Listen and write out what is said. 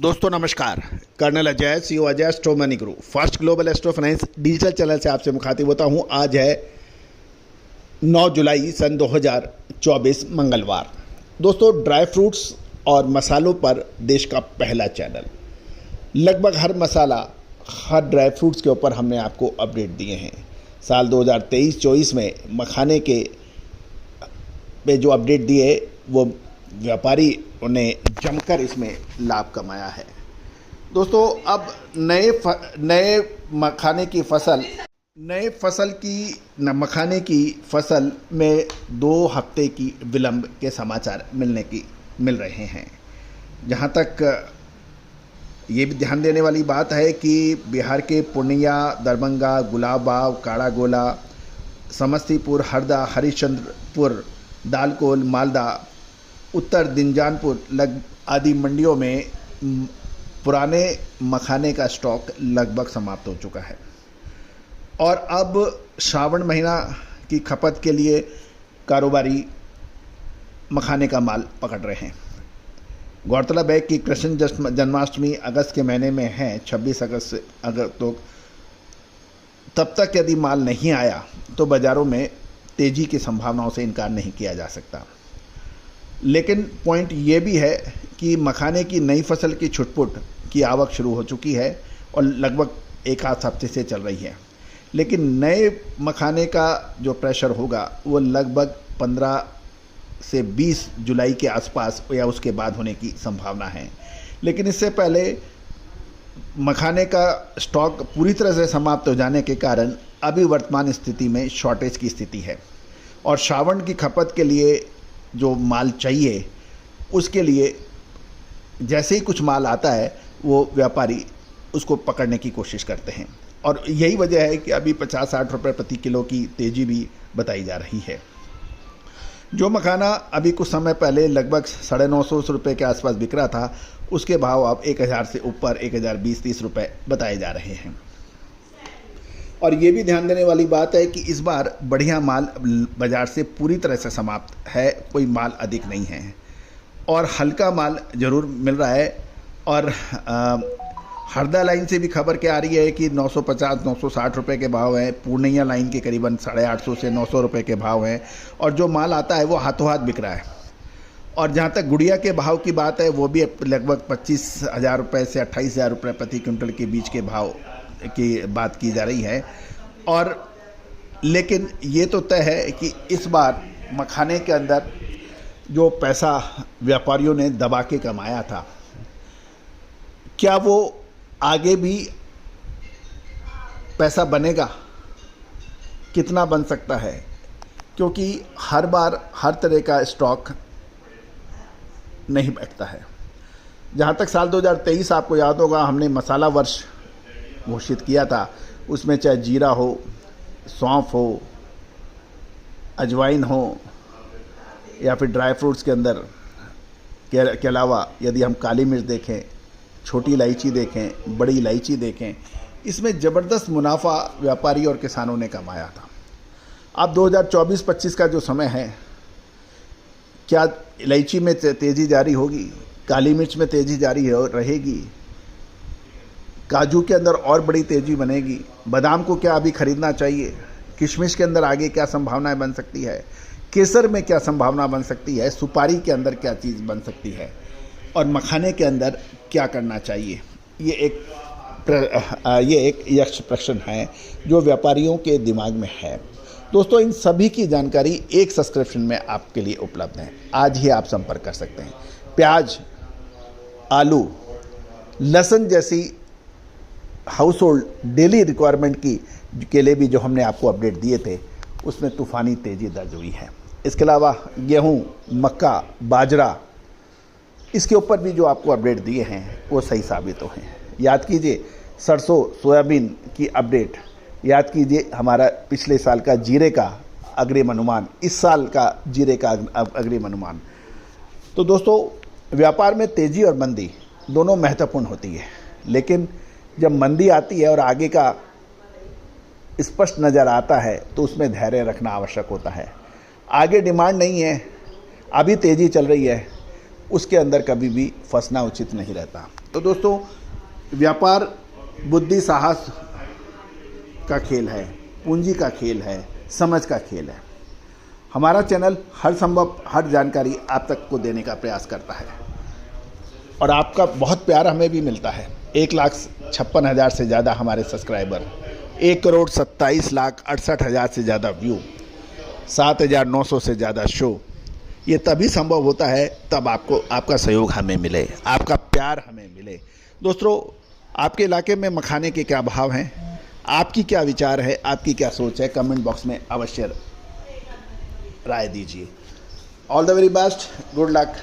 दोस्तों नमस्कार। Colonel Ajay CO Ajay astro money guru first global astro finance digital channel से आपसे मुखातिब होता हूं। आज है 9 जुलाई सन 2024 मंगलवार। दोस्तों ड्राई फ्रूट्स और मसालों पर देश का पहला चैनल, लगभग हर मसाला हर ड्राई फ्रूट्स के ऊपर हमने आपको अपडेट दिए हैं। साल 2023-24 में मखाने के पे जो अपडेट दिए वो व्यापारी उन्हें जमकर इसमें लाभ कमाया है। दोस्तों अब नए मखाने की फसल में 2 हफ्ते की विलंब के समाचार मिल रहे हैं। जहां तक ये भी ध्यान देने वाली बात है कि बिहार के पूर्णिया, दरभंगा, गुलाबबाग, काड़ागोला, समस्तीपुर, हरदा, हरिश्चंद्रपुर, दालकोल, मालदा, उत्तर दिंजानपुर आदि मंडियों में पुराने मखाने का स्टॉक लगभग समाप्त हो चुका है और अब श्रावण महीना की खपत के लिए कारोबारी मखाने का माल पकड़ रहे हैं। गौरतलब है कि कृष्ण जन्माष्टमी अगस्त के महीने में है, 26 अगस्त से अगर तो तब तक यदि माल नहीं आया तो बाज़ारों में तेज़ी की संभावनाओं से इनकार नहीं किया जा सकता। लेकिन पॉइंट ये भी है कि मखाने की नई फसल की छुटपुट की आवक शुरू हो चुकी है और लगभग एक आध हफ्ते से चल रही है। लेकिन नए मखाने का जो प्रेशर होगा वो लगभग 15 से 20 जुलाई के आसपास या उसके बाद होने की संभावना है। लेकिन इससे पहले मखाने का स्टॉक पूरी तरह से समाप्त हो जाने के कारण अभी वर्तमान स्थिति में शॉर्टेज की स्थिति है और श्रावण की खपत के लिए जो माल चाहिए उसके लिए जैसे ही कुछ माल आता है वो व्यापारी उसको पकड़ने की कोशिश करते हैं और यही वजह है कि अभी 50-60 रुपये प्रति किलो की तेज़ी भी बताई जा रही है। जो मखाना अभी कुछ समय पहले लगभग 950 रुपये के आसपास बिक रहा था उसके भाव अब 1000 से ऊपर 1020-30 रुपये बताए जा रहे हैं। और ये भी ध्यान देने वाली बात है कि इस बार बढ़िया माल बाज़ार से पूरी तरह से समाप्त है, कोई माल अधिक नहीं है और हल्का माल ज़रूर मिल रहा है। और हरदा लाइन से भी खबर क्या आ रही है कि 950-960 रुपये के भाव हैं। पूर्णिया लाइन के करीबन 850 से 900 रुपये के भाव हैं और जो माल आता है वो हाथों हाथ बिक रहा है। और जहाँ तक गुड़िया के भाव की बात है वो भी लगभग 25,000 रुपये से 28,000 रुपये प्रति क्विंटल के बीच के भाव की बात की जा रही है। और लेकिन ये तो तय है कि इस बार मखाने के अंदर जो पैसा व्यापारियों ने दबा के कमाया था, क्या वो आगे भी पैसा बनेगा, कितना बन सकता है? क्योंकि हर बार हर तरह का स्टॉक नहीं बैठता है। जहाँ तक साल 2023 आपको याद होगा हमने मसाला वर्ष घोषित किया था, उसमें चाहे जीरा हो, सौंफ हो, अजवाइन हो या फिर ड्राई फ्रूट्स के अंदर के अलावा यदि हम काली मिर्च देखें, छोटी इलायची देखें, बड़ी इलायची देखें, इसमें ज़बरदस्त मुनाफा व्यापारी और किसानों ने कमाया था। अब 2024-25 का जो समय है, क्या इलायची में तेज़ी जारी होगी, काली मिर्च में तेज़ी जारी रहेगी, काजू के अंदर और बड़ी तेज़ी बनेगी, बादाम को क्या अभी ख़रीदना चाहिए, किशमिश के अंदर आगे क्या संभावनाएं बन सकती है, केसर में क्या संभावना बन सकती है, सुपारी के अंदर क्या चीज़ बन सकती है और मखाने के अंदर क्या करना चाहिए, ये एक यक्ष प्रश्न है जो व्यापारियों के दिमाग में है। दोस्तों इन सभी की जानकारी एक सब्सक्रिप्शन में आपके लिए उपलब्ध है, आज ही आप संपर्क कर सकते हैं। प्याज, आलू, लहसुन जैसी हाउस होल्ड डेली रिक्वायरमेंट के लिए भी जो हमने आपको अपडेट दिए थे उसमें तूफ़ानी तेज़ी दर्ज हुई है। इसके अलावा गेहूं, मक्का, बाजरा, इसके ऊपर भी जो आपको अपडेट दिए हैं वो सही साबित हो हैं। याद कीजिए सरसों, सोयाबीन की अपडेट, याद कीजिए हमारा पिछले साल का जीरे का अग्रिम अनुमान, इस साल का जीरे का अग्रिम अनुमान। तो दोस्तों व्यापार में तेज़ी और मंदी दोनों महत्वपूर्ण होती है, लेकिन जब मंदी आती है और आगे का स्पष्ट नज़र आता है तो उसमें धैर्य रखना आवश्यक होता है। आगे डिमांड नहीं है, अभी तेज़ी चल रही है उसके अंदर कभी भी फंसना उचित नहीं रहता। तो दोस्तों, व्यापार बुद्धि साहस का खेल है, पूंजी का खेल है, समझ का खेल है। हमारा चैनल हर संभव हर जानकारी आप तक को देने का प्रयास करता है और आपका बहुत प्यार हमें भी मिलता है। 1,56,000 से ज़्यादा हमारे सब्सक्राइबर, 1,27,68,000 से ज़्यादा व्यू, 7,900 से ज़्यादा शो। ये तभी संभव होता है तब आपको आपका सहयोग हमें मिले, आपका प्यार हमें मिले। दोस्तों, आपके इलाके में मखाने के क्या भाव हैं, आपकी क्या विचार है, आपकी क्या सोच है, कमेंट बॉक्स में अवश्य राय दीजिए। All the very best, good luck.